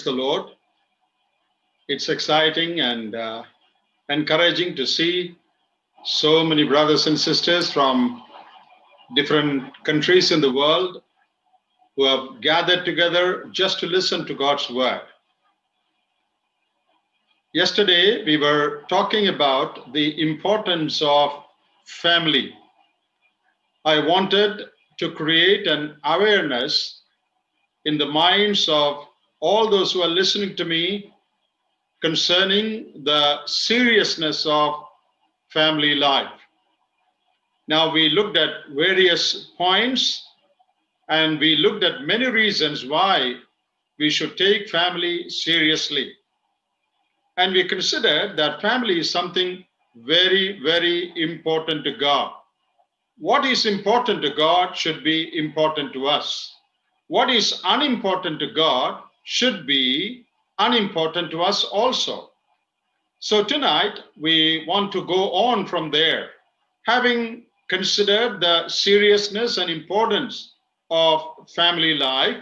the Lord. It's exciting and encouraging to see so many brothers and sisters from different countries in the world who have gathered together just to listen to God's word. Yesterday, we were talking about the importance of family. I wanted to create an awareness in the minds of all those who are listening to me concerning the seriousness of family life. Now, we looked at various points and we looked at many reasons why we should take family seriously. And we considered that family is something very, very important to God. What is important to God should be important to us. What is unimportant to God should be unimportant to us also. So tonight, we want to go on from there. Having considered the seriousness and importance of family life,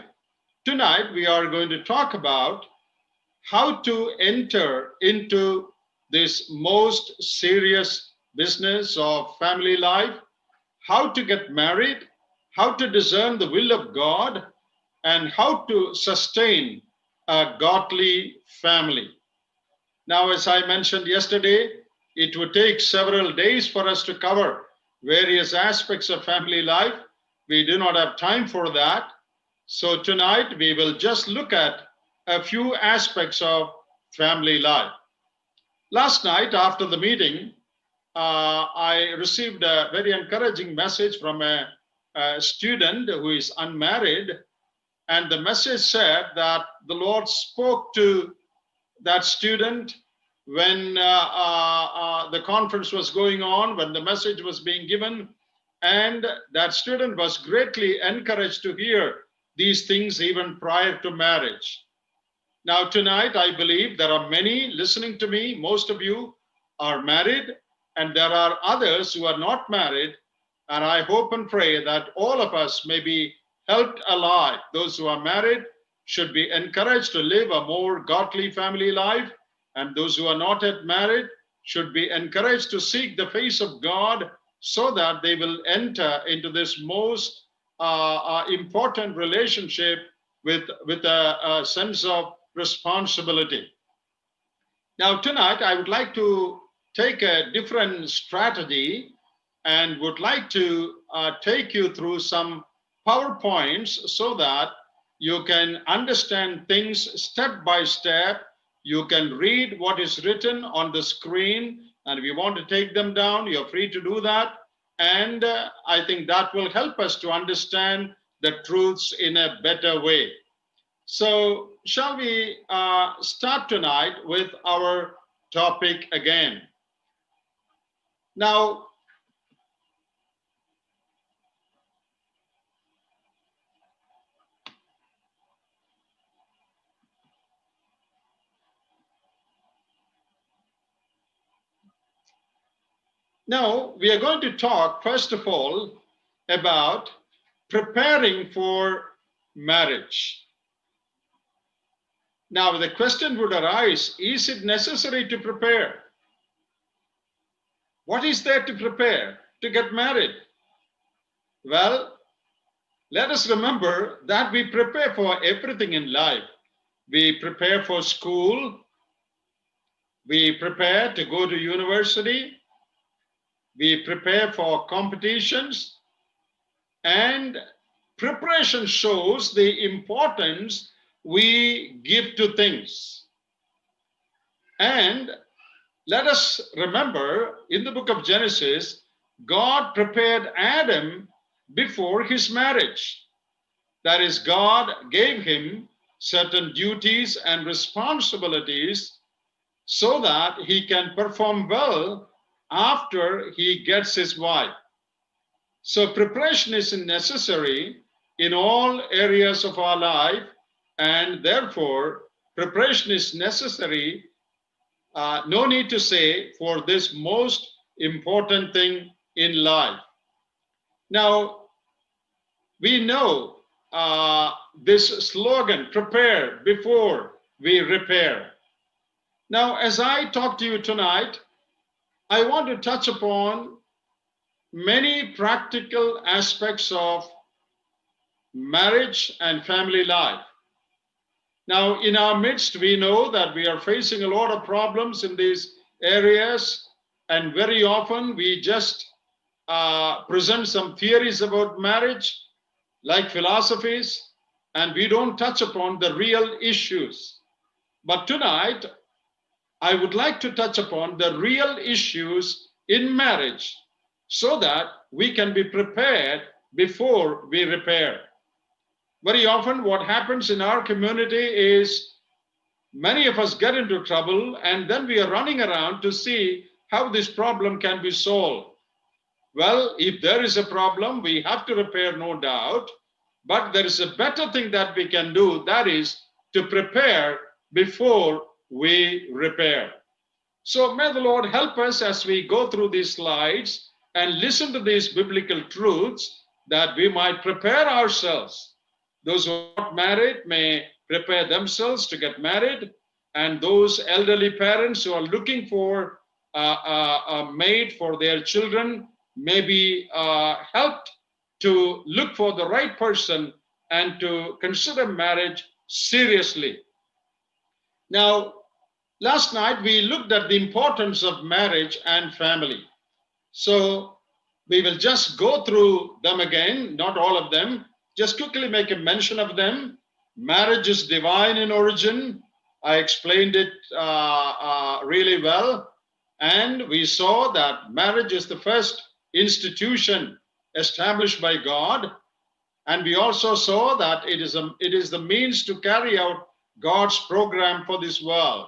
tonight we are going to talk about how to enter into this most serious business of family life, how to get married, how to discern the will of God, and how to sustain a godly family. Now, as I mentioned yesterday, it would take several days for us to cover various aspects of family life. We do not have time for that. So tonight we will just look at a few aspects of family life. Last night after the meeting, I received a very encouraging message from a student who is unmarried. And the message said that the Lord spoke to that student when the conference was going on, when the message was being given, and that student was greatly encouraged to hear these things even prior to marriage. Now tonight, I believe there are many listening to me. Most of you are married, and there are others who are not married, and I hope and pray that all of us may be helped alive. Those who are married should be encouraged to live a more godly family life, and those who are not yet married should be encouraged to seek the face of God so that they will enter into this most important relationship with a sense of responsibility. Now tonight I would like to take a different strategy and would like to take you through some PowerPoints so that you can understand things step by step. You can read what is written on the screen, and if you want to take them down, you're free to do that. And I think that will help us to understand the truths in a better way. So shall we start tonight with our topic again? Now, we are going to talk, first of all, about preparing for marriage. Now, the question would arise, is it necessary to prepare? What is there to prepare to get married? Well, let us remember that we prepare for everything in life. We prepare for school. We prepare to go to university. We prepare for competitions. And preparation shows the importance we give to things. And let us remember, in the book of Genesis, God prepared Adam before his marriage. That is, God gave him certain duties and responsibilities so that he can perform well after he gets his wife. So preparation is necessary in all areas of our life, and therefore preparation is necessary, no need to say, for this most important thing in life. Now, we know this slogan, prepare before we repair. Now, as I talk to you tonight, I want to touch upon many practical aspects of marriage and family life. Now, in our midst, we know that we are facing a lot of problems in these areas, and very often we just present some theories about marriage, like philosophies, and we don't touch upon the real issues. But tonight, I would like to touch upon the real issues in marriage so that we can be prepared before we repair. Very often, what happens in our community is many of us get into trouble and then we are running around to see how this problem can be solved. Well, if there is a problem, we have to repair, no doubt. But there is a better thing that we can do, that is to prepare before we repair. So may the Lord help us as we go through these slides and listen to these biblical truths that we might prepare ourselves. Those who are not married may prepare themselves to get married, and those elderly parents who are looking for a maid for their children may be helped to look for the right person and to consider marriage seriously. Now, last night we looked at the importance of marriage and family. So we will just go through them again, not all of them, just quickly make a mention of them. Marriage is divine in origin. I explained it really well. And we saw that marriage is the first institution established by God. And we also saw that it is the means to carry out God's program for this world.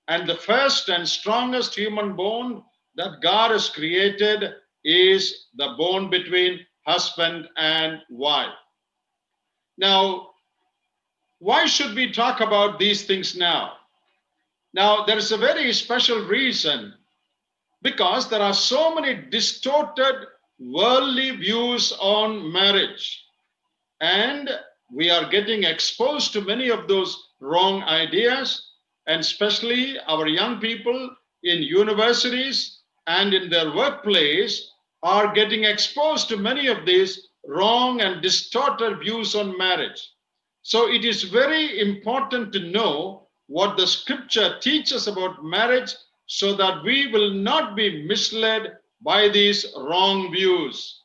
And the first and strongest human bond that God has created is the bond between husband and wife. Now, why should we talk about these things now? Now, there is a very special reason, because there are so many distorted worldly views on marriage. And we are getting exposed to many of those wrong ideas, and especially our young people in universities and in their workplace are getting exposed to many of these wrong and distorted views on marriage. So it is very important to know what the scripture teaches about marriage so that we will not be misled by these wrong views.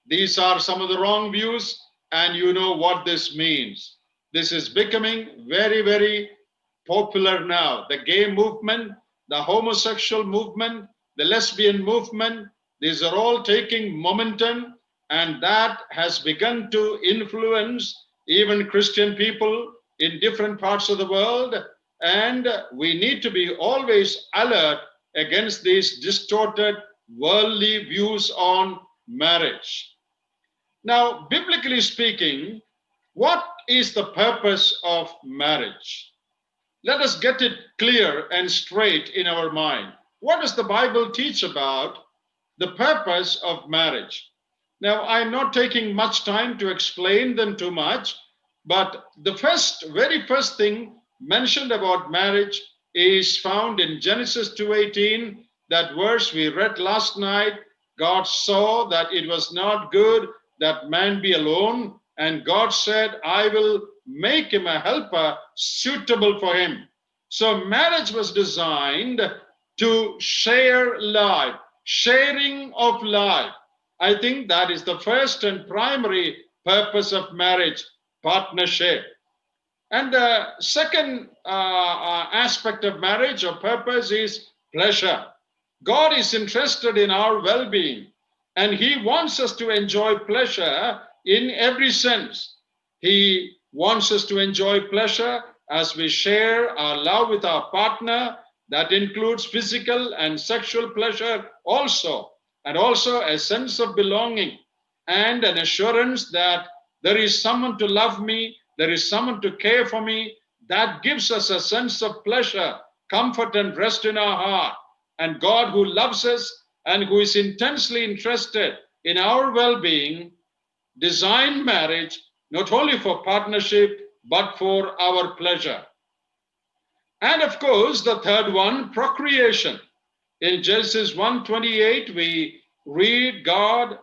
These are some of the wrong views, and you know what this means. This is becoming very, very popular now. The gay movement, the homosexual movement, the lesbian movement, these are all taking momentum, and that has begun to influence even Christian people in different parts of the world. And we need to be always alert against these distorted worldly views on marriage. Now, biblically speaking, what is the purpose of marriage? Let us get it clear and straight in our mind. What does the Bible teach about the purpose of marriage? Now, I'm not taking much time to explain them too much, but the very first thing mentioned about marriage is found in Genesis 2:18, that verse we read last night. God saw that it was not good that man be alone, and God said, I will make him a helper suitable for him. So marriage was designed to share life, sharing of life. I think that is the first and primary purpose of marriage, partnership. And the second aspect of marriage or purpose is pleasure. God is interested in our well-being, and he wants us to enjoy pleasure in every sense. He wants us to enjoy pleasure as we share our love with our partner. That includes physical and sexual pleasure also, and also a sense of belonging and an assurance that there is someone to love me, there is someone to care for me. That gives us a sense of pleasure, comfort, and rest in our heart. And God, who loves us and who is intensely interested in our well-being, designed marriage not only for partnership, but for our pleasure. And of course, the third one, procreation. In Genesis 1:28, we read God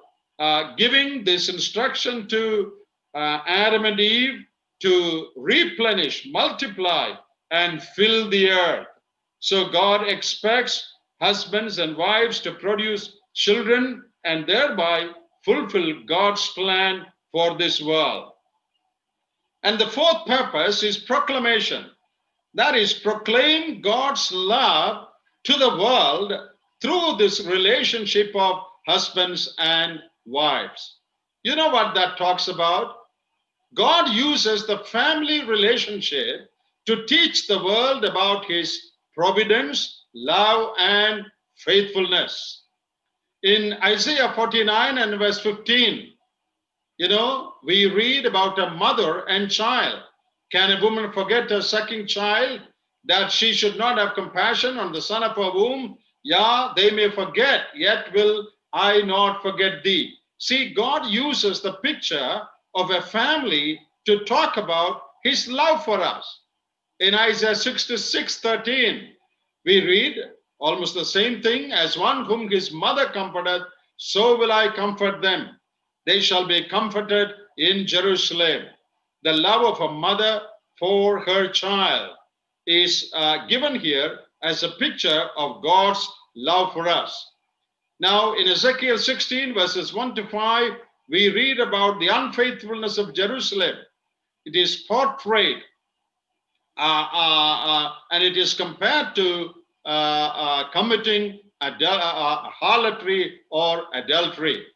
giving this instruction to Adam and Eve to replenish, multiply, and fill the earth. So God expects husbands and wives to produce children and thereby fulfill God's plan for this world. And the fourth purpose is proclamation. That is, proclaim God's love to the world through this relationship of husbands and wives. You know what that talks about? God uses the family relationship to teach the world about his providence, love, and faithfulness. In Isaiah 49 and verse 15, we read about a mother and child. Can a woman forget her sucking child, that she should not have compassion on the son of her womb? Yeah, they may forget, yet will I not forget thee. See, God uses the picture of a family to talk about his love for us. In Isaiah 66:13, we read almost the same thing. As one whom his mother comforteth, so will I comfort them. They shall be comforted in Jerusalem. The love of a mother for her child is given here as a picture of God's love for us. Now, in Ezekiel 16, verses 1 to 5, we read about the unfaithfulness of Jerusalem. It is portrayed and it is compared to committing harlotry or adultery.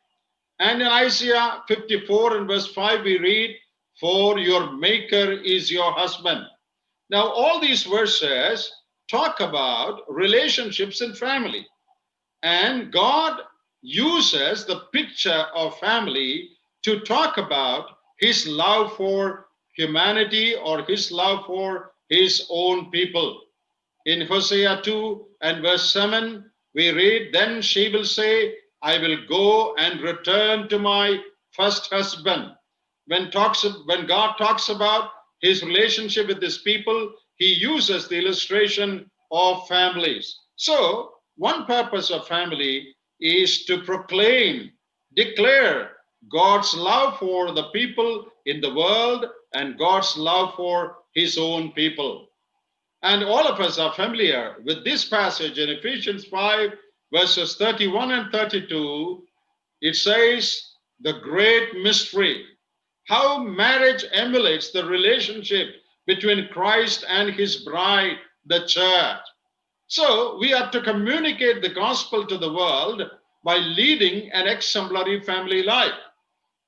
And in Isaiah 54 and verse 5, we read, for your maker is your husband. Now, all these verses talk about relationships in family. And God uses the picture of family to talk about his love for humanity or his love for his own people. In Hosea 2 and verse 7, we read, then she will say, I will go and return to my first husband. When God talks about his relationship with his people, he uses the illustration of families. So, one purpose of family is to proclaim, declare God's love for the people in the world and God's love for his own people. And all of us are familiar with this passage in Ephesians 5, verses 31 and 32. It says, the great mystery, how marriage emulates the relationship between Christ and his bride, the church. So we are to communicate the gospel to the world by leading an exemplary family life.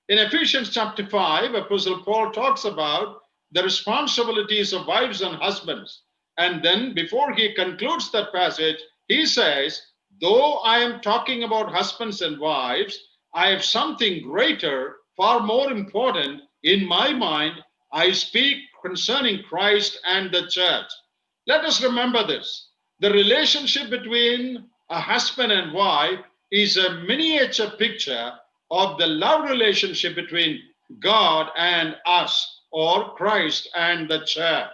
In Ephesians chapter 5, Apostle Paul talks about the responsibilities of wives and husbands. And then before he concludes that passage, he says, though I am talking about husbands and wives, I have something greater, far more important in my mind. I speak concerning Christ and the church. Let us remember this. The relationship between a husband and wife is a miniature picture of the love relationship between God and us, or Christ and the church.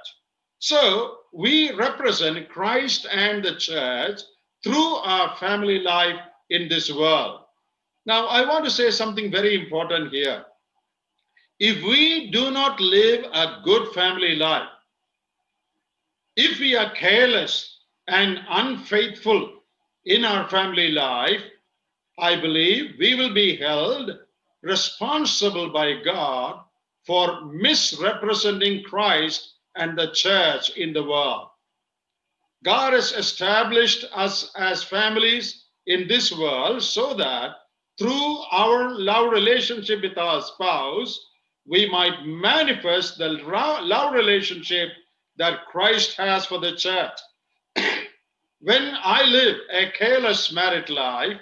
So we represent Christ and the church through our family life in this world. Now, I want to say something very important here. If we do not live a good family life, if we are careless and unfaithful in our family life, I believe we will be held responsible by God for misrepresenting Christ and the church in the world. God has established us as families in this world so that through our love relationship with our spouse, we might manifest the love relationship that Christ has for the church. When I live a careless married life,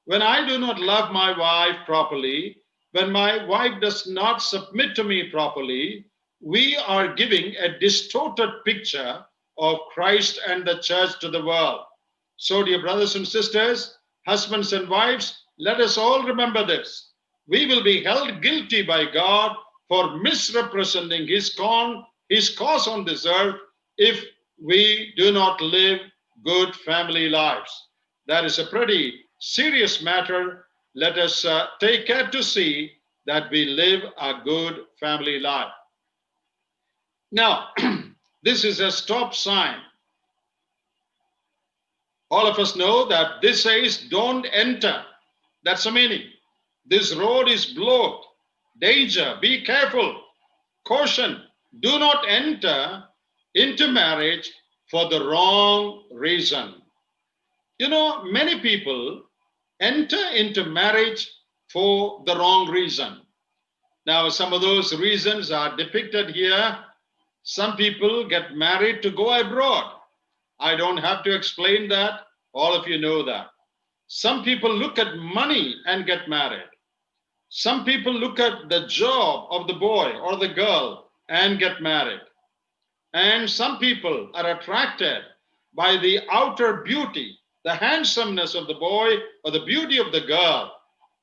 when I do not love my wife properly, when my wife does not submit to me properly, we are giving a distorted picture of Christ and the church to the world. So, dear brothers and sisters, husbands and wives, let us all remember this. We will be held guilty by God for misrepresenting his cause on this earth if we do not live good family lives. That is a pretty serious matter. Let us take care to see that we live a good family life. Now, this is a stop sign. All of us know that this says, don't enter. That's the meaning. This road is blocked. Danger, be careful. Caution, do not enter into marriage for the wrong reason. You know, many people enter into marriage for the wrong reason. Now, some of those reasons are depicted here. Some people get married to go abroad. I don't have to explain that. All of you know that. Some people look at money and get married. Some people look at the job of the boy or the girl and get married. And some people are attracted by the outer beauty, the handsomeness of the boy or the beauty of the girl,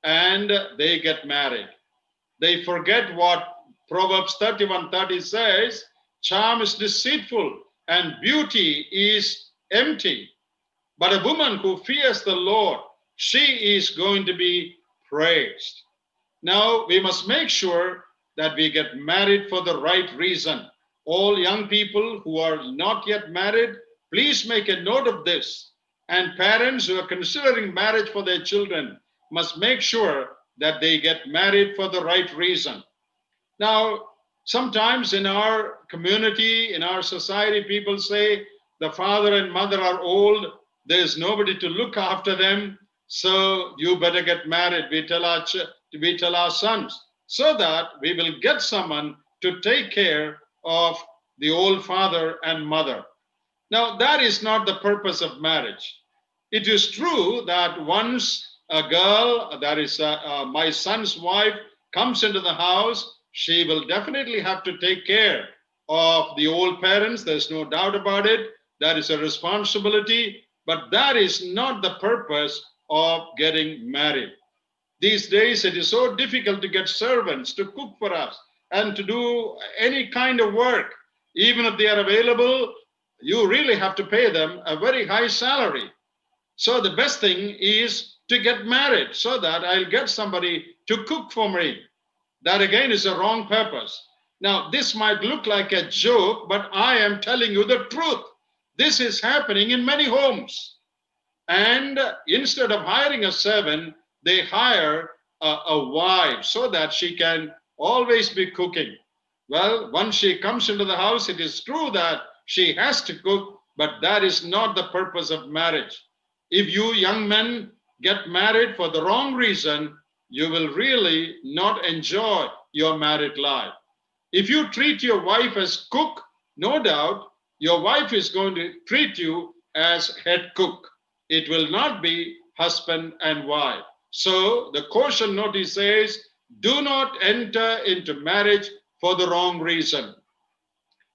and they get married. They forget what Proverbs 31:30 says, charm is deceitful and beauty is empty. But a woman who fears the Lord, she is going to be praised. Now, we must make sure that we get married for the right reason. All young people who are not yet married, please make a note of this. And parents who are considering marriage for their children must make sure that they get married for the right reason. Now, sometimes in our community, in our society, people say the father and mother are old, there's nobody to look after them, so you better get married. We tell our sons, so that we will get someone to take care of the old father and mother. Now, that is not the purpose of marriage. It is true that once a girl, that is my son's wife, comes into the house, she will definitely have to take care of the old parents. There's no doubt about it. That is a responsibility, but that is not the purpose of getting married. These days, it is so difficult to get servants to cook for us and to do any kind of work. Even if they are available, you really have to pay them a very high salary. So the best thing is to get married so that I'll get somebody to cook for me. That again is a wrong purpose. Now, this might look like a joke, but I am telling you the truth. This is happening in many homes. And instead of hiring a servant, they hire a wife so that she can always be cooking. Well, once she comes into the house, it is true that she has to cook, but that is not the purpose of marriage. If you young men get married for the wrong reason, you will really not enjoy your married life. If you treat your wife as cook, no doubt your wife is going to treat you as head cook. It will not be husband and wife. So the caution notice says, do not enter into marriage for the wrong reason.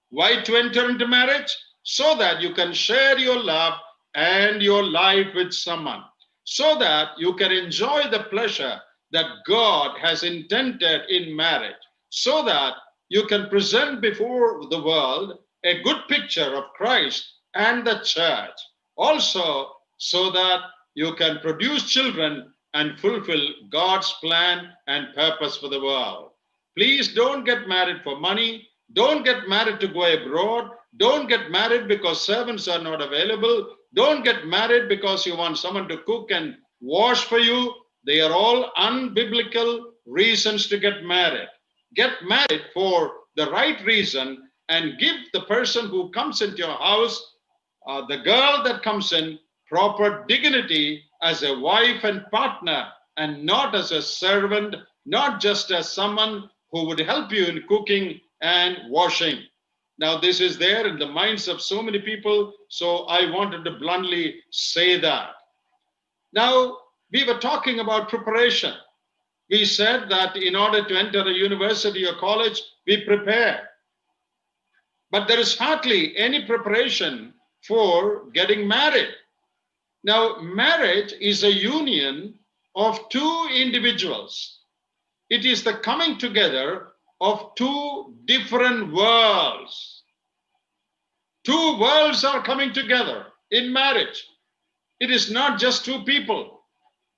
Why to enter into marriage? So that you can share your love and your life with someone, so that you can enjoy the pleasure that God has intended in marriage, so that you can present before the world a good picture of Christ and the church. Also, so that you can produce children and fulfill God's plan and purpose for the world. Please don't get married for money. Don't get married to go abroad. Don't get married because servants are not available. Don't get married because you want someone to cook and wash for you. They are all unbiblical reasons to get married. Get married for the right reason and give the person who comes into your house, the girl that comes in, proper dignity as a wife and partner, and not as a servant, not just as someone who would help you in cooking and washing. Now, this is there in the minds of so many people, so I wanted to bluntly say that. Now, we were talking about preparation. We said that in order to enter a university or college, we prepare. But there is hardly any preparation for getting married. Now, marriage is a union of two individuals. It is the coming together of two different worlds. Two worlds are coming together in marriage. It is not just two people.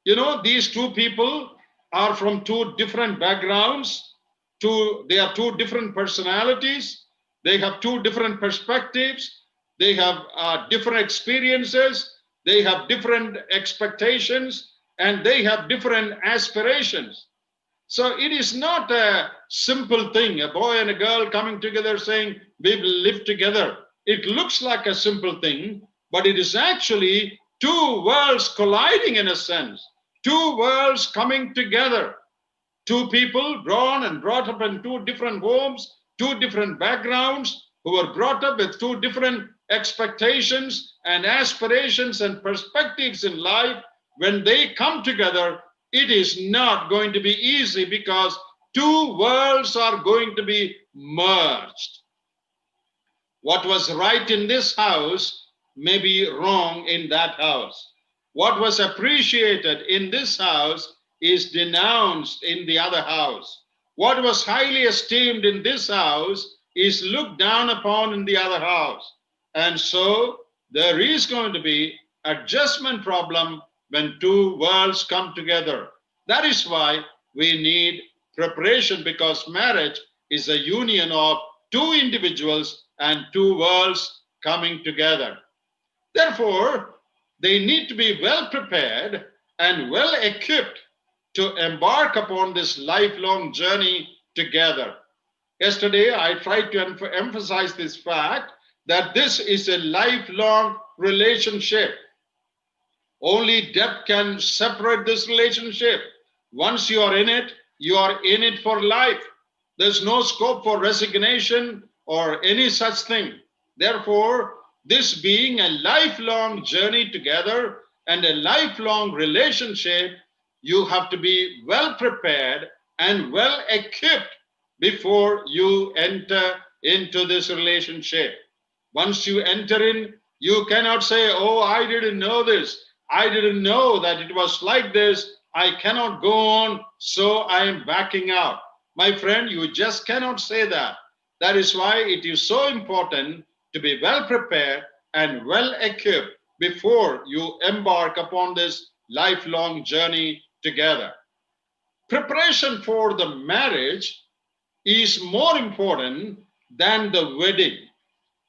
You know, these two people are from two different backgrounds. They are two different personalities. They have two different perspectives. They have different experiences. They have different expectations, and they have different aspirations. So it is not a simple thing, a boy and a girl coming together saying, we will live together. It looks like a simple thing, but it is actually two worlds colliding in a sense, two worlds coming together. Two people born and brought up in two different homes, two different backgrounds, who were brought up with two different expectations and aspirations and perspectives in life. When they come together, it is not going to be easy because two worlds are going to be merged. What was right in this house may be wrong in that house. What was appreciated in this house is denounced in the other house. What was highly esteemed in this house is looked down upon in the other house. And so there is going to be adjustment problem when two worlds come together. That is why we need preparation, because marriage is a union of two individuals and two worlds coming together. Therefore, they need to be well prepared and well equipped to embark upon this lifelong journey together. Yesterday, I tried to emphasize this fact that this is a lifelong relationship. Only death can separate this relationship. Once you are in it for life. There's no scope for resignation or any such thing. Therefore, this being a lifelong journey together and a lifelong relationship, you have to be well prepared and well equipped before you enter into this relationship. Once you enter in, you cannot say, oh, I didn't know this. I didn't know that it was like this. I cannot go on, so I am backing out. My friend, you just cannot say that. That is why it is so important to be well prepared and well equipped before you embark upon this lifelong journey together. Preparation for the marriage is more important than the wedding.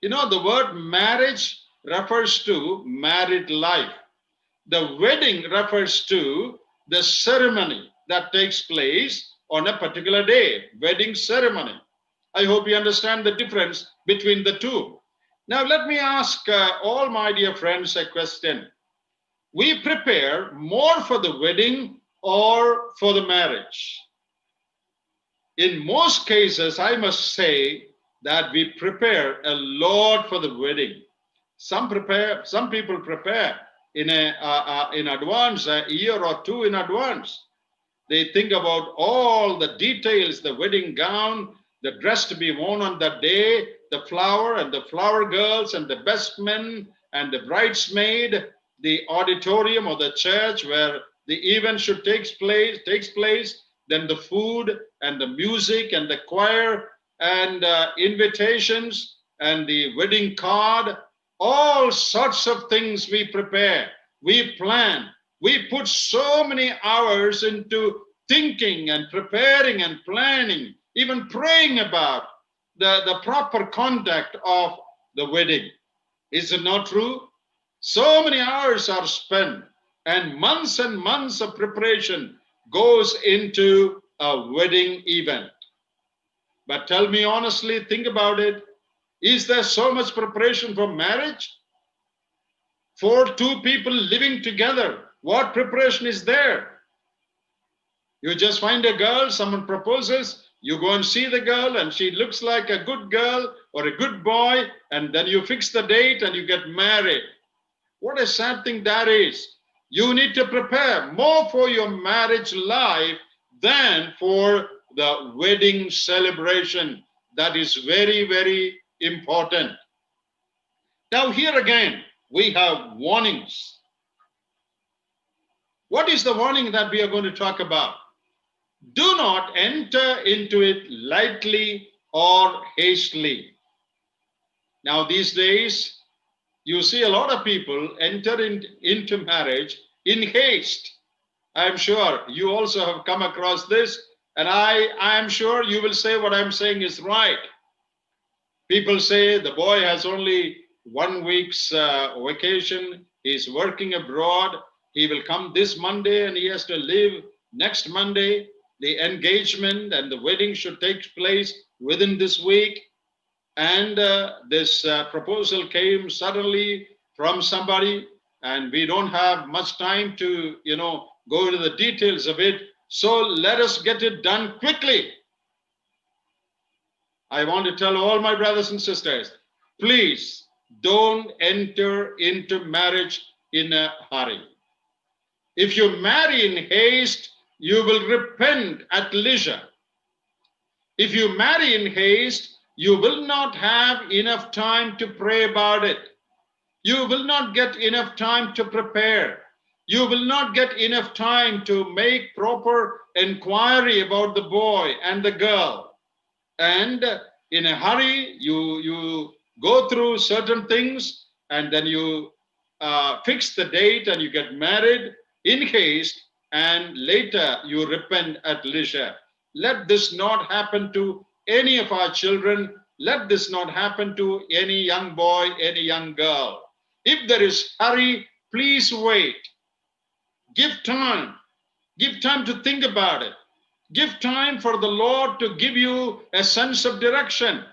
You know, the word marriage refers to married life. The wedding refers to the ceremony that takes place on a particular day, wedding ceremony. I hope you understand the difference between the two. Now, let me ask all my dear friends a question. We prepare more for the wedding or for the marriage? In most cases, I must say that we prepare a lot for the wedding. Some people prepare in advance, a year or two in advance. They think about all the details, the wedding gown, the dress to be worn on that day, the flower and the flower girls and the best men and the bridesmaid, the auditorium or the church where the event should takes place, then the food and the music and the choir and invitations and the wedding card, all sorts of things we prepare, we plan. We put so many hours into thinking and preparing and planning, even praying about the proper conduct of the wedding. Is it not true? So many hours are spent and months of preparation goes into a wedding event. But tell me honestly, think about it. Is there so much preparation for marriage? For two people living together, what preparation is there? You just find a girl, someone proposes, you go and see the girl and she looks like a good girl or a good boy, and then you fix the date and you get married. What a sad thing that is. You need to prepare more for your marriage life than for the wedding celebration. That is very, very important. Now here again, we have warnings. What is the warning that we are going to talk about? Do not enter into it lightly or hastily. Now, these days, you see a lot of people enter into marriage in haste. I'm sure you also have come across this, and I am sure you will say what I'm saying is right. People say the boy has only 1 week's vacation. He's working abroad. He will come this Monday and he has to leave next Monday. The engagement and the wedding should take place within this week. And this proposal came suddenly from somebody, and we don't have much time to, go into the details of it. So let us get it done quickly. I want to tell all my brothers and sisters, please don't enter into marriage in a hurry. If you marry in haste, you will repent at leisure. If you marry in haste, you will not have enough time to pray about it. You will not get enough time to prepare. You will not get enough time to make proper inquiry about the boy and the girl. And in a hurry, you go through certain things, and then you fix the date and you get married in haste, and later you repent at leisure. Let this not happen to any of our children. Let this not happen to any young boy, any young girl. If there is hurry, please wait. Give time. Give time to think about it. Give time for the Lord to give you a sense of direction.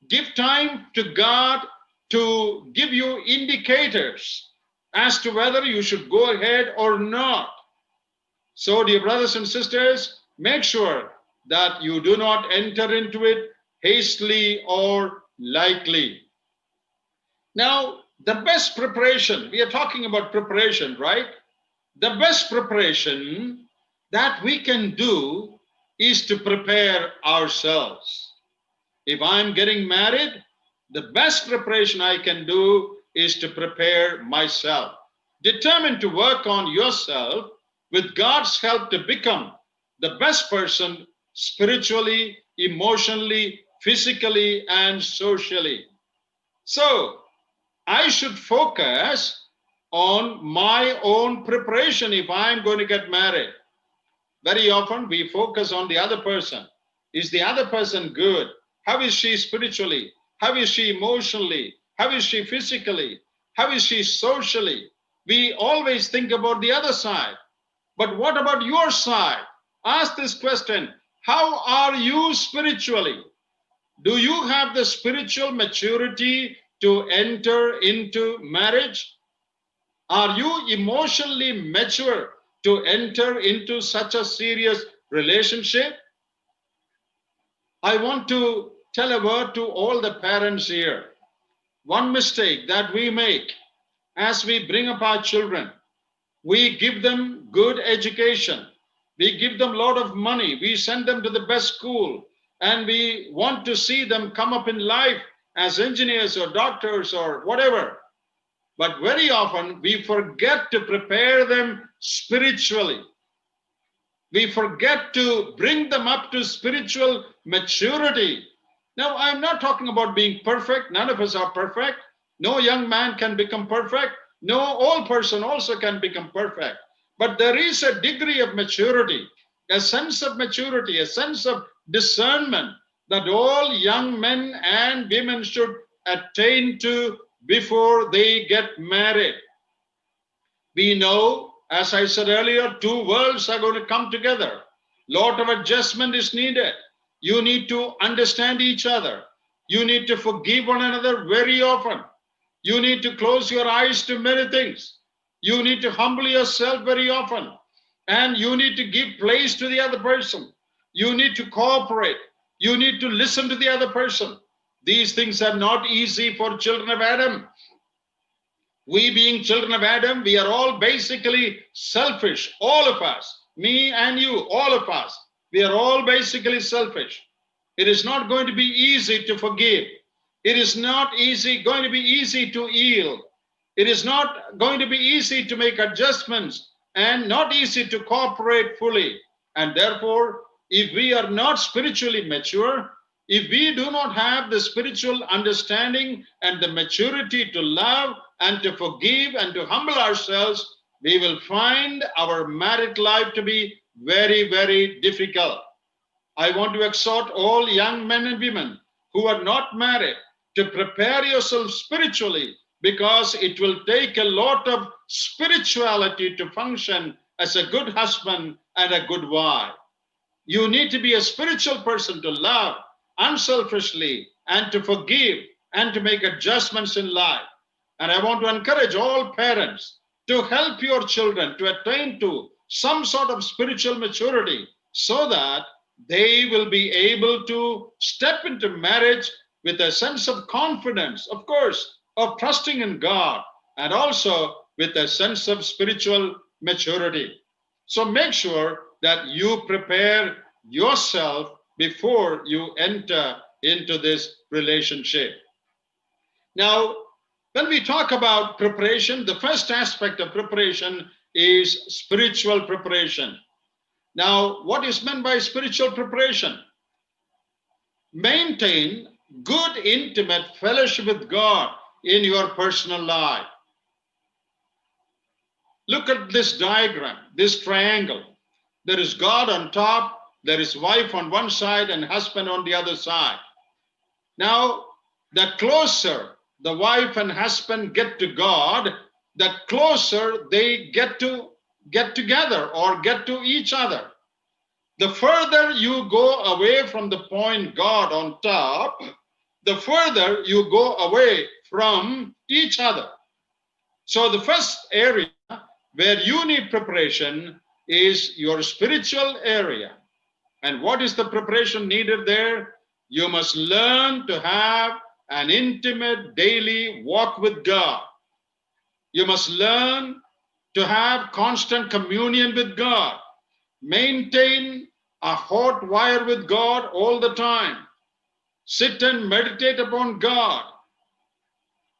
Give time to God to give you indicators as to whether you should go ahead or not. So, dear brothers and sisters, make sure that you do not enter into it hastily or lightly. Now, the best preparation, we are talking about preparation, right? The best preparation that we can do is to prepare ourselves. If I'm getting married, the best preparation I can do is to prepare myself. Determine to work on yourself with God's help to become the best person spiritually, emotionally, physically, and socially. So, I should focus on my own preparation if I'm going to get married. Very often we focus on the other person. Is the other person good? How is she spiritually? How is she emotionally? How is she physically? How is she socially? We always think about the other side. But what about your side? Ask this question. How are you spiritually? Do you have the spiritual maturity to enter into marriage? Are you emotionally mature to enter into such a serious relationship? I want to tell a word to all the parents here. One mistake that we make as we bring up our children, we give them good education. We give them a lot of money. We send them to the best school. And we want to see them come up in life as engineers or doctors or whatever. But very often we forget to prepare them spiritually. We forget to bring them up to spiritual maturity. Now, I'm not talking about being perfect. None of us are perfect. No young man can become perfect. No old person also can become perfect. But there is a degree of maturity, a sense of maturity, a sense of discernment that all young men and women should attain to before they get married. We know, as I said earlier, two worlds are going to come together. Lot of adjustment is needed. You need to understand each other. You need to forgive one another very often. You need to close your eyes to many things. You need to humble yourself very often. And you need to give place to the other person. You need to cooperate. You need to listen to the other person. These things are not easy for children of Adam. We being children of Adam, we are all basically selfish. All of us, me and you, all of us, we are all basically selfish. It is not going to be easy to forgive. It is not going to be easy to yield. It is not going to be easy to make adjustments and not easy to cooperate fully. And therefore, if we are not spiritually mature, If we do not have the spiritual understanding and the maturity to love and to forgive and to humble ourselves, we will find our married life to be very, very difficult. I want to exhort all young men and women who are not married to prepare yourself spiritually, because it will take a lot of spirituality to function as a good husband and a good wife. You need to be a spiritual person to love unselfishly and to forgive and to make adjustments in life. And I want to encourage all parents to help your children to attain to some sort of spiritual maturity so that they will be able to step into marriage with a sense of confidence, of course, of trusting in God, and also with a sense of spiritual maturity. So make sure that you prepare yourself before you enter into this relationship. Now, when we talk about preparation, the first aspect of preparation is spiritual preparation. Now, what is meant by spiritual preparation? Maintain good, intimate fellowship with God in your personal life. Look at this diagram, this triangle. There is God on top, there is wife on one side and husband on the other side. Now, the closer the wife and husband get to God, the closer they get together or get to each other. The further you go away from the point God on top, the further you go away from each other. So the first area where you need preparation is your spiritual area. And what is the preparation needed there? You must learn to have an intimate daily walk with God. You must learn to have constant communion with God. Maintain a hot wire with God all the time. Sit and meditate upon God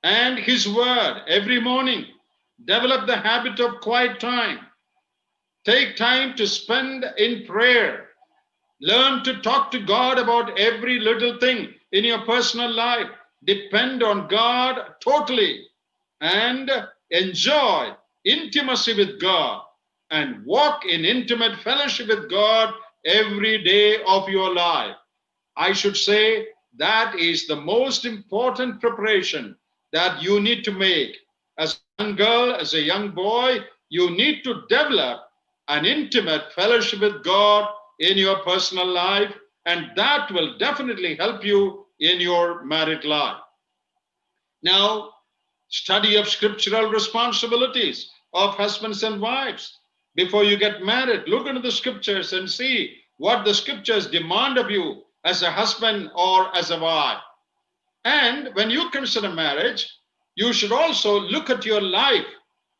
and His Word every morning. Develop the habit of quiet time. Take time to spend in prayer. Learn to talk to God about every little thing in your personal life. Depend on God totally and enjoy intimacy with God and walk in intimate fellowship with God every day of your life. I should say that is the most important preparation that you need to make. As a young girl, as a young boy, you need to develop an intimate fellowship with God in your personal life, and that will definitely help you in your married life. Now, study of scriptural responsibilities of husbands and wives. Before you get married, look into the scriptures and see what the scriptures demand of you as a husband or as a wife. And when you consider marriage, you should also look at your life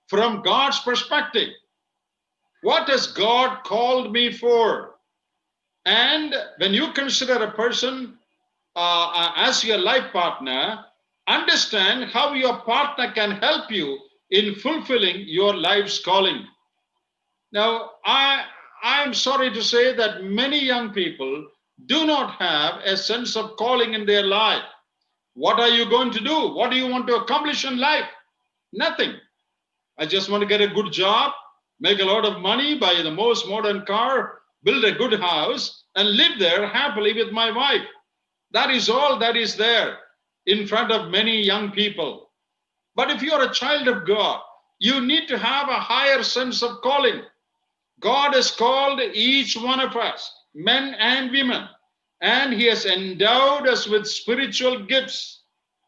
from God's perspective. What has God called me for? And when you consider a person as your life partner, understand how your partner can help you in fulfilling your life's calling. Now, I am sorry to say that many young people do not have a sense of calling in their life. What are you going to do? What do you want to accomplish in life? Nothing. I just want to get a good job, make a lot of money, buy the most modern car, build a good house, and live there happily with my wife. That is all that is there in front of many young people. But if you're a child of God, you need to have a higher sense of calling. God has called each one of us, men and women, and He has endowed us with spiritual gifts.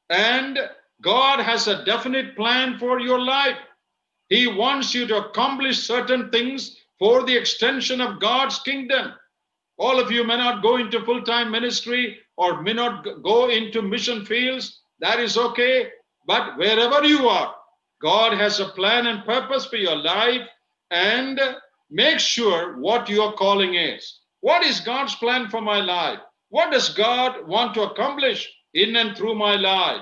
And God has a definite plan for your life. He wants you to accomplish certain things for the extension of God's kingdom. All of you may not go into full-time ministry or may not go into mission fields. That is okay. But wherever you are, God has a plan and purpose for your life, and make sure what your calling is. What is God's plan for my life? What does God want to accomplish in and through my life?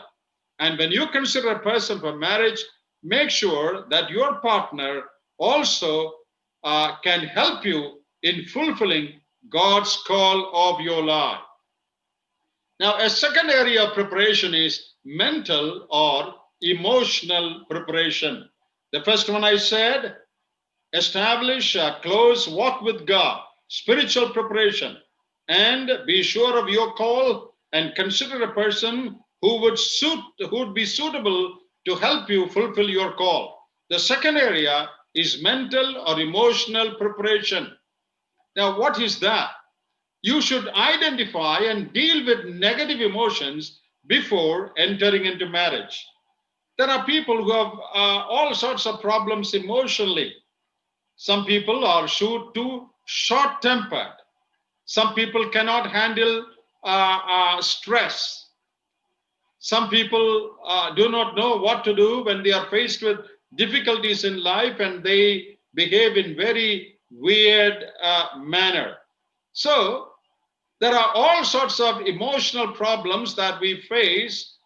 And when you consider a person for marriage, make sure that your partner also can help you in fulfilling God's call of your life. Now, a second area of preparation is mental or emotional preparation. The first one I said, establish a close walk with God, spiritual preparation, and be sure of your call and consider a person who would be suitable to help you fulfill your call. The second area is mental or emotional preparation. Now, what is that? You should identify and deal with negative emotions before entering into marriage. There are people who have all sorts of problems emotionally. Some people are too short tempered. Some people cannot handle stress. Some people do not know what to do when they are faced with difficulties in life, and they behave in very weird manner. So there are all sorts of emotional problems that we face.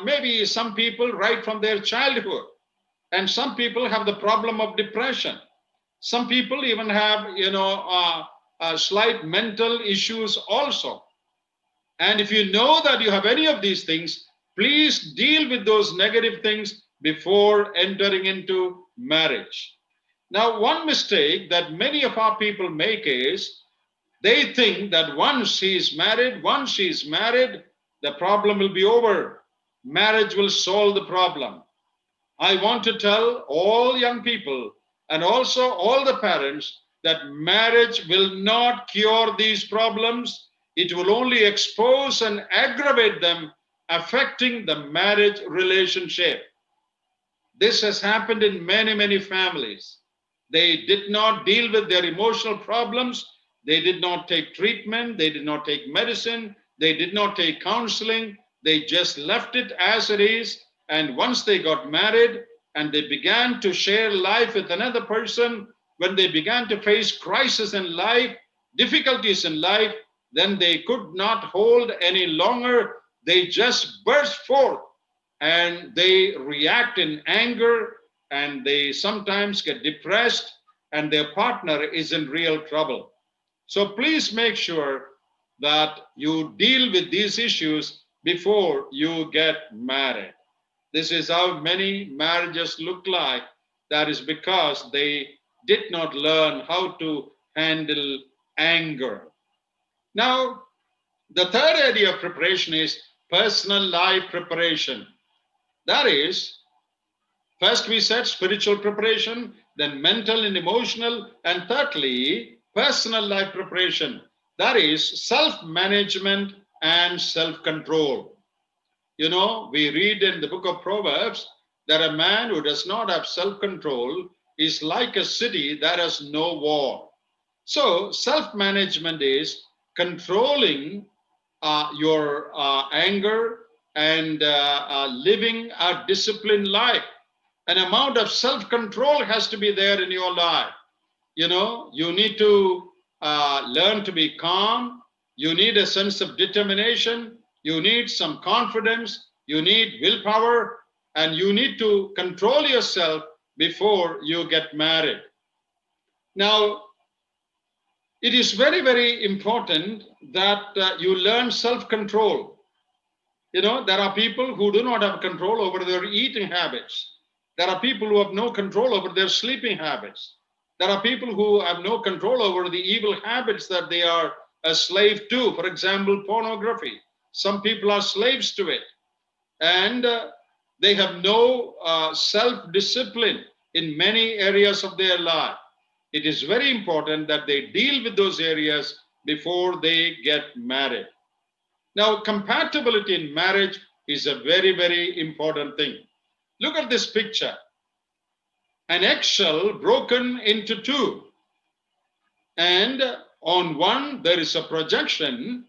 Maybe some people right from their childhood, and some people have the problem of depression. Some people even have, slight mental issues also. And if you know that you have any of these things, please deal with those negative things before entering into marriage. Now, one mistake that many of our people make is they think that once she is married, the problem will be over. Marriage will solve the problem. I want to tell all young people and also all the parents that marriage will not cure these problems. It will only expose and aggravate them, affecting the marriage relationship. This has happened in many, many families. They did not deal with their emotional problems. They did not take treatment. They did not take medicine. They did not take counseling. They just left it as it is. And once they got married and they began to share life with another person, when they began to face crisis in life, difficulties in life, then they could not hold any longer. They just burst forth and they react in anger, and they sometimes get depressed, and their partner is in real trouble. So please make sure that you deal with these issues before you get married. This is how many marriages look like. That is because they did not learn how to handle anger. Now, the third area of preparation is personal life preparation. That is, first we said spiritual preparation, then mental and emotional, and thirdly, personal life preparation. That is self-management and self-control. You know, we read in the book of Proverbs that a man who does not have self-control is like a city that has no wall. So self-management is controlling your anger and living a disciplined life. An amount of self-control has to be there in your life. You know, you need to learn to be calm. You need a sense of determination. You need some confidence. You need willpower. And you need to control yourself before you get married. Now, it is very, very important that you learn self-control. You know, there are people who do not have control over their eating habits. There are people who have no control over their sleeping habits. There are people who have no control over the evil habits that they are a slave to. For example, pornography. Some people are slaves to it. And they have no self-discipline in many areas of their life. It is very important that they deal with those areas before they get married. Now, compatibility in marriage is a very, very important thing. Look at this picture. An eggshell broken into two. And on one, there is a projection.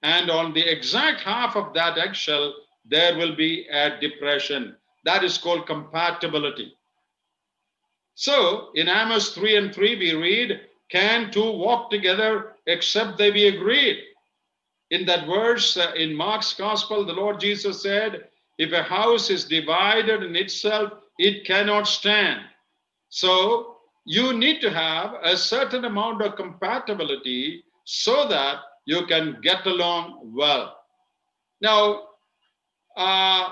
And on the exact half of that eggshell, there will be a depression. That is called compatibility. So in Amos 3:3, we read, can two walk together except they be agreed? In that verse, in Mark's gospel, the Lord Jesus said, if a house is divided in itself, it cannot stand. So you need to have a certain amount of compatibility so that you can get along well. Now, uh,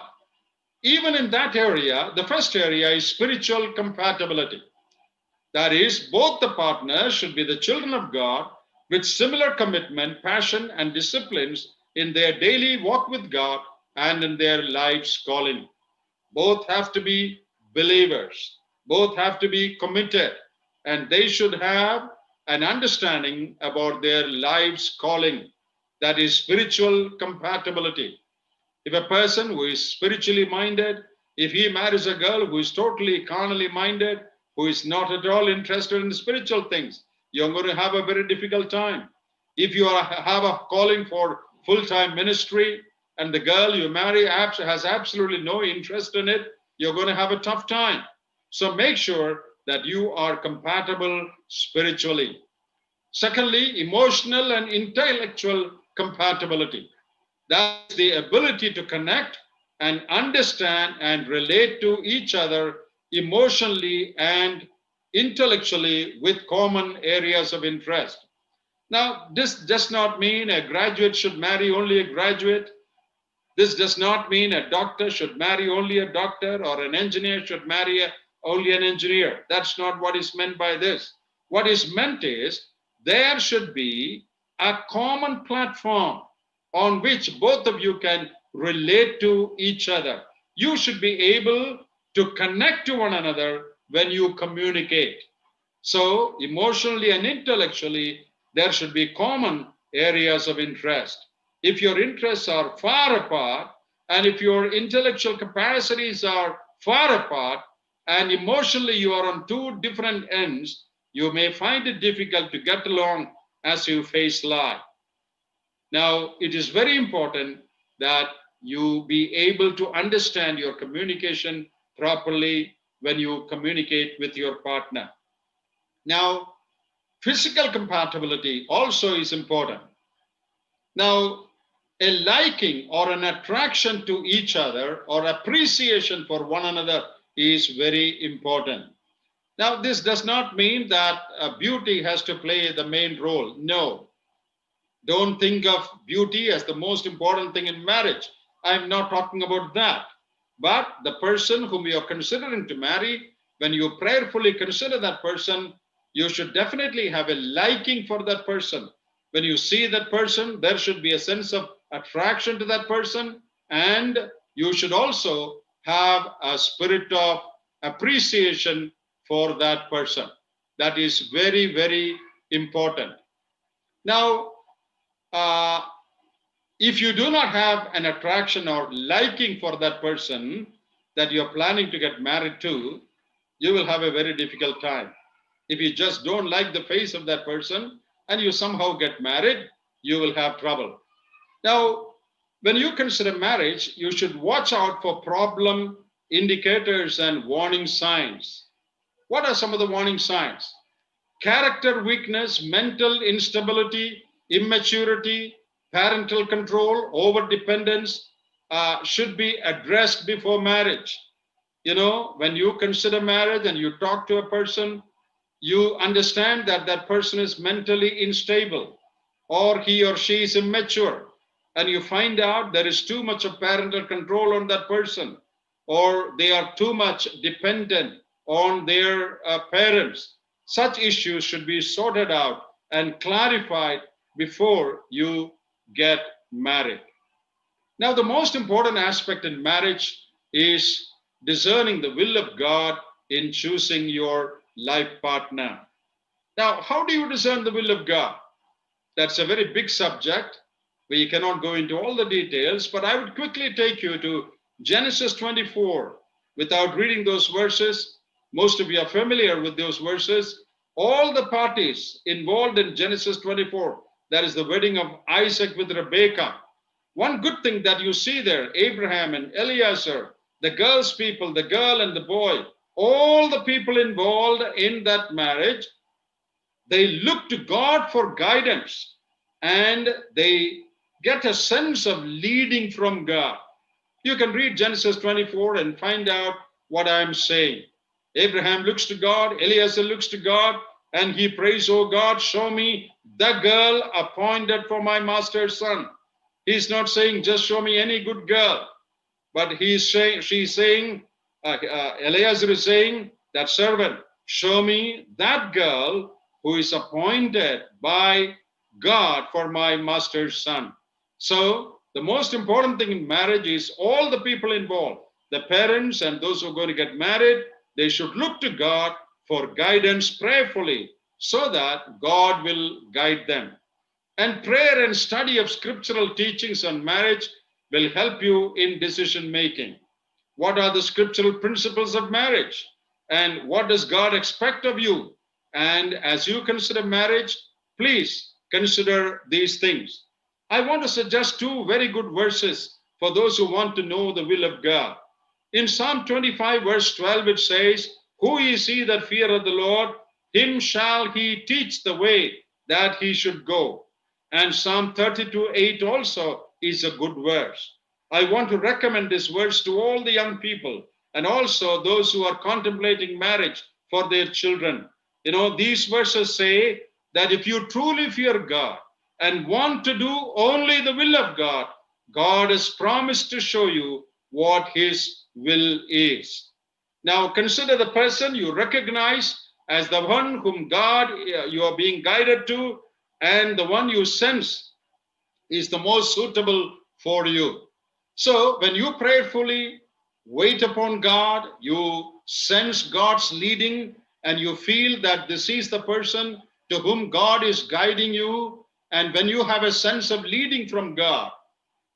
even in that area, the first area is spiritual compatibility. That is, both the partners should be the children of God with similar commitment, passion, and disciplines in their daily walk with God and in their life's calling. Both have to be believers, both have to be committed, and they should have an understanding about their life's calling. That is spiritual compatibility. If a person who is spiritually minded, if he marries a girl who is totally carnally minded, who is not at all interested in spiritual things, you're going to have a very difficult time. If you have a calling for full-time ministry and the girl you marry has absolutely no interest in it, you're going to have a tough time. So make sure that you are compatible spiritually. Secondly, emotional and intellectual compatibility. That is the ability to connect and understand and relate to each other emotionally and intellectually with common areas of interest. Now, this does not mean a graduate should marry only a graduate. This does not mean a doctor should marry only a doctor or an engineer should marry only an engineer. That's not what is meant by this. What is meant is there should be a common platform on which both of you can relate to each other. You should be able to connect to one another when you communicate. So, emotionally and intellectually, there should be common areas of interest. If your interests are far apart, and if your intellectual capacities are far apart, and emotionally you are on two different ends, you may find it difficult to get along as you face life. Now, it is very important that you be able to understand your communication properly when you communicate with your partner. Now, physical compatibility also is important. Now, a liking or an attraction to each other or appreciation for one another is very important. Now, this does not mean that beauty has to play the main role. No. Don't think of beauty as the most important thing in marriage. I'm not talking about that. But the person whom you are considering to marry, when you prayerfully consider that person, you should definitely have a liking for that person. When you see that person, there should be a sense of attraction to that person, and you should also have a spirit of appreciation for that person. That is very, very important. Now, if you do not have an attraction or liking for that person that you're planning to get married to, you will have a very difficult time. If you just don't like the face of that person and you somehow get married, you will have trouble. Now, when you consider marriage, you should watch out for problem indicators and warning signs. What are some of the warning signs? Character weakness, mental instability, immaturity, parental control, over dependence should be addressed before marriage. You know, when you consider marriage and you talk to a person, you understand that that person is mentally unstable or he or she is immature, and you find out there is too much of parental control on that person, or they are too much dependent on their parents. Such issues should be sorted out and clarified before you get married. Now, the most important aspect in marriage is discerning the will of God in choosing your life partner. Now, how do you discern the will of God? That's a very big subject. We cannot go into all the details, but I would quickly take you to Genesis 24. Without reading those verses, most of you are familiar with those verses. All the parties involved in Genesis 24, that is the wedding of Isaac with Rebekah. One good thing that you see there, Abraham and Eliezer, the girl's people, the girl and the boy, all the people involved in that marriage, they look to God for guidance and they get a sense of leading from God. You can read Genesis 24 and find out what I'm saying. Abraham looks to God, Eliezer looks to God, and he prays, "Oh God, show me the girl appointed for my master's son." He's not saying, just show me any good girl. But she's saying, Eliezer is saying, that servant, show me that girl who is appointed by God for my master's son. So the most important thing in marriage is all the people involved, the parents and those who are going to get married, they should look to God for guidance prayerfully so that God will guide them. And prayer and study of scriptural teachings on marriage will help you in decision making. What are the scriptural principles of marriage? And what does God expect of you? And as you consider marriage, please consider these things. I want to suggest two very good verses for those who want to know the will of God. In Psalm 25, verse 12, it says, who is he that feareth the Lord? Him shall he teach the way that he should go. And Psalm 32, 8 also is a good verse. I want to recommend this verse to all the young people and also those who are contemplating marriage for their children. You know, these verses say that if you truly fear God and want to do only the will of God, God has promised to show you what his will is. Now consider the person you recognize as the one whom God you are being guided to, and the one you sense is the most suitable for you. So when you prayerfully wait upon God, you sense God's leading, and you feel that this is the person to whom God is guiding you. And when you have a sense of leading from God,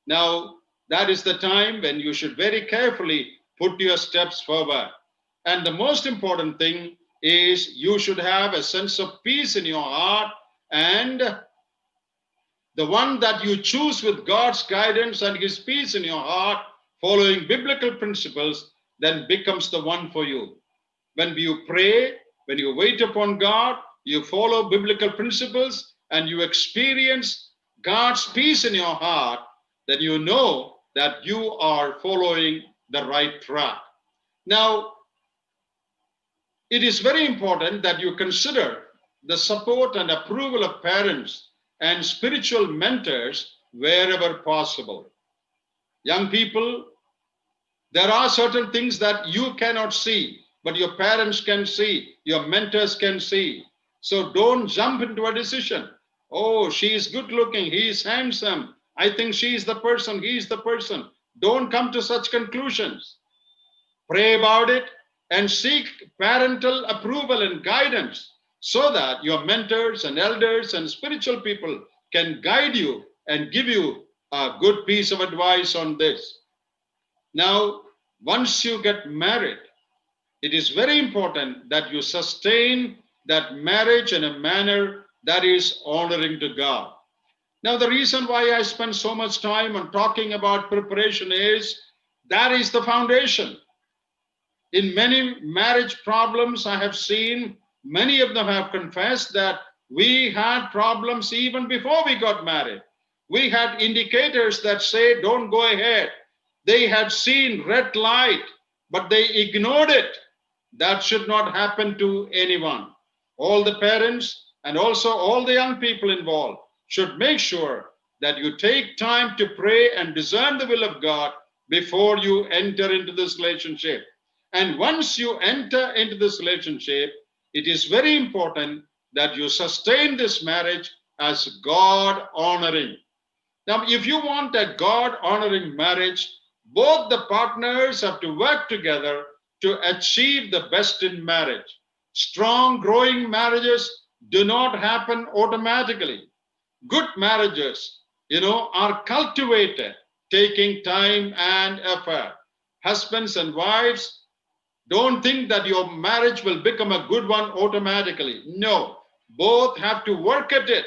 now that is the time when you should very carefully put your steps forward. And the most important thing is you should have a sense of peace in your heart, and the one that you choose with God's guidance and his peace in your heart, following biblical principles, then becomes the one for you. When you pray, when you wait upon God, you follow biblical principles and you experience God's peace in your heart, then you know that you are following the right track. Now, it is very important that you consider the support and approval of parents and spiritual mentors wherever possible. Young people, there are certain things that you cannot see, but your parents can see, your mentors can see. So don't jump into a decision. Oh, she is good looking, he is handsome, I think she is the person, he is the person. Don't come to such conclusions. Pray about it and seek parental approval and guidance, so that your mentors and elders and spiritual people can guide you and give you a good piece of advice on this. Now, once you get married, it is very important that you sustain that marriage in a manner that is honoring to God. Now, the reason why I spend so much time on talking about preparation is that is the foundation. In many marriage problems I have seen, many of them have confessed that we had problems even before we got married. We had indicators that say, don't go ahead. They had seen red light, but they ignored it. That should not happen to anyone. All the parents and also all the young people involved should make sure that you take time to pray and discern the will of God before you enter into this relationship. And once you enter into this relationship, it is very important that you sustain this marriage as God honoring. Now, if you want a God honoring marriage, both the partners have to work together to achieve the best in marriage. Strong, growing marriages do not happen automatically. Good marriages, are cultivated, taking time and effort. Husbands and wives, don't think that your marriage will become a good one automatically. No, both have to work at it.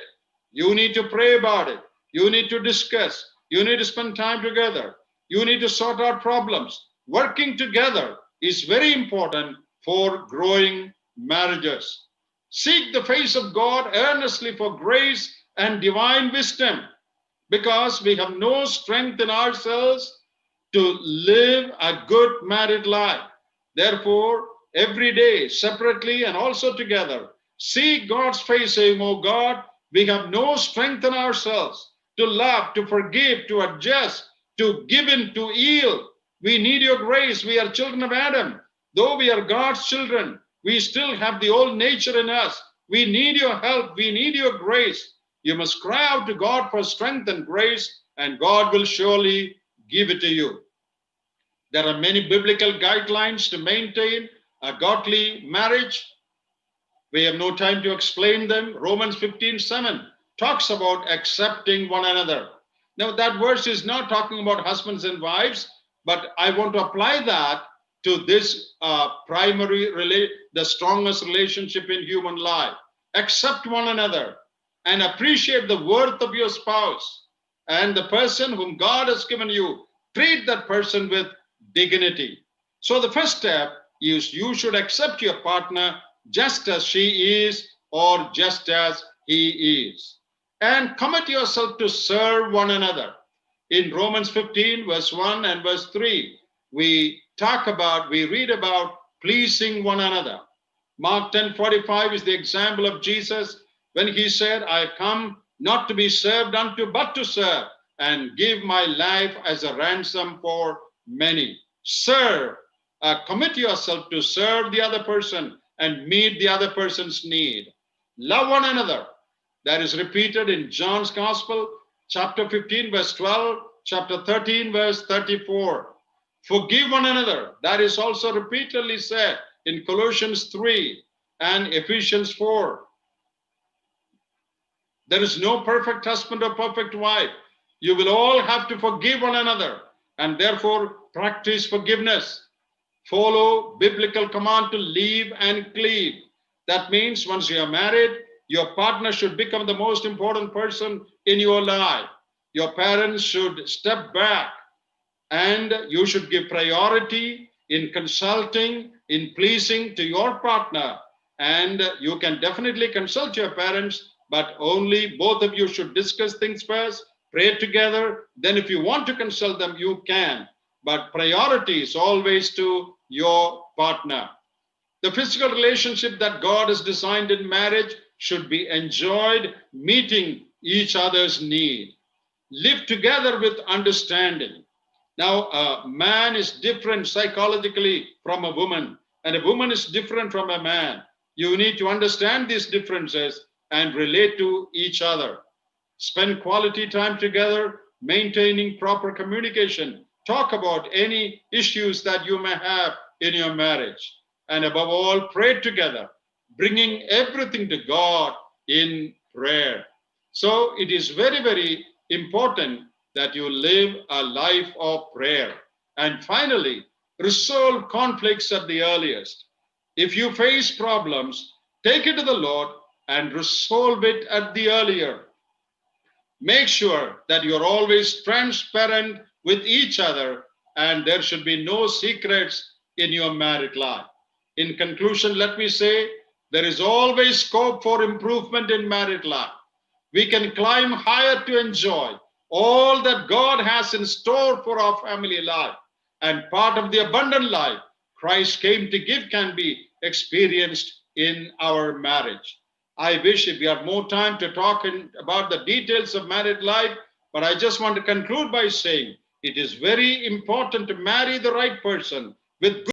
You need to pray about it. You need to discuss. You need to spend time together. You need to sort out problems. Working together is very important for growing marriages. Seek the face of God earnestly for grace and divine wisdom, because we have no strength in ourselves to live a good married life. Therefore, every day, separately and also together, seek God's face, saying, oh God, we have no strength in ourselves. to love, to forgive, to adjust, to give in, to yield. We need your grace. We are children of Adam. Though we are God's children, we still have the old nature in us. We need your help. We need your grace. You must cry out to God for strength and grace, and God will surely give it to you. There are many biblical guidelines to maintain a godly marriage. We have no time to explain them. Romans 15:7 talks about accepting one another. Now, that verse is not talking about husbands and wives, but I want to apply that to this the strongest relationship in human life. Accept one another and appreciate the worth of your spouse and the person whom God has given you. Treat that person with dignity. So the first step is you should accept your partner just as she is or just as he is. And commit yourself to serve one another. In Romans 15, verse 1 and verse 3, we read about pleasing one another. Mark 10:45 is the example of Jesus when he said, I come not to be served unto, but to serve and give my life as a ransom for many. Serve. Commit yourself to serve the other person and meet the other person's need. Love one another. That is repeated in John's Gospel, chapter 15, verse 12, chapter 13, verse 34. Forgive one another. That is also repeatedly said in Colossians 3 and Ephesians 4. There is no perfect husband or perfect wife. You will all have to forgive one another and therefore practice forgiveness. Follow biblical command to leave and cleave. That means once you are married, your partner should become the most important person in your life. Your parents should step back and you should give priority in consulting, in pleasing to your partner. And you can definitely consult your parents, but only both of you should discuss things first, pray together. Then if you want to consult them, you can. But priority is always to your partner. The physical relationship that God has designed in marriage should be enjoyed, meeting each other's need. Live together with understanding. Now, a man is different psychologically from a woman, and a woman is different from a man. You need to understand these differences and relate to each other. Spend quality time together, maintaining proper communication. Talk about any issues that you may have in your marriage. And above all, pray together, bringing everything to God in prayer. So it is very, very important that you live a life of prayer. And finally, resolve conflicts at the earliest. If you face problems, take it to the Lord and resolve it at the earlier. Make sure that you're always transparent with each other and there should be no secrets in your married life. In conclusion, let me say, there is always scope for improvement in married life. We can climb higher to enjoy all that God has in store for our family life. And part of the abundant life Christ came to give can be experienced in our marriage. I wish if we had more time to talk about the details of married life, but I just want to conclude by saying it is very important to marry the right person with good